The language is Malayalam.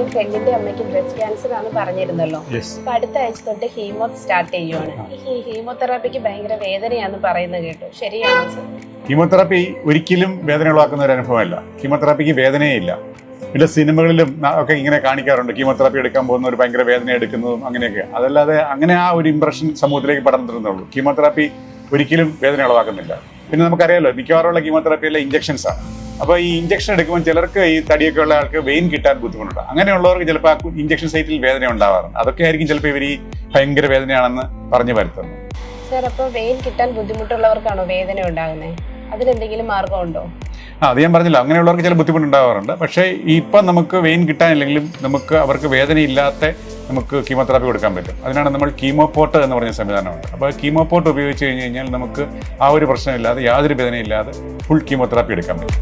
എന്റെ ഫ്രണ്ടിന്റെ അമ്മയ്ക്ക് ബ്രസ്റ്റ് ക്യാൻസർ ആണെന്ന് പറഞ്ഞിരുന്നല്ലോ. അപ്പൊ അടുത്ത ആഴ്ച തൊട്ട് ഹീമോ സ്റ്റാർട്ട് ചെയ്യുവാണ്. ഈ ഹീമോതെറാപ്പിക്ക് ഭയങ്കര വേദനയാന്ന് പറയുന്നത് കേട്ടു, ശരിയാണോ സർ? കീമോതെറാപ്പി ഒരിക്കലും വേദന ഉളവാക്കുന്ന ഒരു അനുഭവമല്ല. കീമോതെറാപ്പിക്ക് വേദനയേ ഇല്ല. പിന്നെ സിനിമകളിലും ഒക്കെ ഇങ്ങനെ കാണിക്കാറുണ്ട്, കീമോതെറാപ്പി എടുക്കാൻ പോകുന്നവർ ഭയങ്കര വേദന എടുക്കുന്നതും അങ്ങനെയൊക്കെ. അതല്ലാതെ അങ്ങനെ ആ ഒരു ഇംപ്രഷൻ സമൂഹത്തിലേക്ക് പടർന്നിരുന്നുള്ളൂ. കീമോതെറാപ്പി ഒരിക്കലും വേദന ഉളവാക്കുന്നില്ല. പിന്നെ നമുക്കറിയാലോ, മിക്കവാറുള്ള കീമോതെറാപ്പിയെല്ലാം ഇഞ്ചക്ഷൻസ് ആണ്. അപ്പോൾ ഈ ഇഞ്ചക്ഷൻ എടുക്കുമ്പോൾ ചിലർക്ക് ഈ തടിയൊക്കെ ഉള്ള ആൾക്ക് വെയിൻ കിട്ടാൻ ബുദ്ധിമുട്ടുണ്ട്. അങ്ങനെയുള്ളവർക്ക് ചിലപ്പോൾ ആ ഇഞ്ചക്ഷൻ സൈറ്റിൽ വേദന ഉണ്ടാവാറുണ്ട്. അതൊക്കെ ആയിരിക്കും ചിലപ്പോൾ ഇവർ ഈ ഭയങ്കര വേദനയാണെന്ന് പറഞ്ഞു വരുത്തുന്നത്. സർ, അപ്പോൾ വെയിൻ കിട്ടാൻ ബുദ്ധിമുട്ടുള്ളവർക്കാണോ വേദന ഉണ്ടാകുന്നത്? അതിനെന്തെങ്കിലും മാർഗമുണ്ടോ? അത് ഞാൻ പറഞ്ഞില്ല, അങ്ങനെയുള്ളവർക്ക് ചില ബുദ്ധിമുട്ടുണ്ടാവാറുണ്ട്. പക്ഷേ ഇപ്പം നമുക്ക് വെയിൻ കിട്ടാനില്ലെങ്കിലും നമുക്ക് അവർക്ക് വേദനയില്ലാത്ത നമുക്ക് കീമോതെറാപ്പി കൊടുക്കാൻ പറ്റും. അതിനാണ് നമ്മൾ കീമോപോട്ട് എന്ന് പറഞ്ഞ സംവിധാനമുണ്ട്. അപ്പോൾ കീമോപോട്ട് ഉപയോഗിച്ച് കഴിഞ്ഞ് കഴിഞ്ഞാൽ നമുക്ക് ആ ഒരു പ്രശ്നമില്ലാതെ, യാതൊരു വേദനയില്ലാതെ ഫുൾ കീമോതെറാപ്പി എടുക്കാൻ പറ്റും.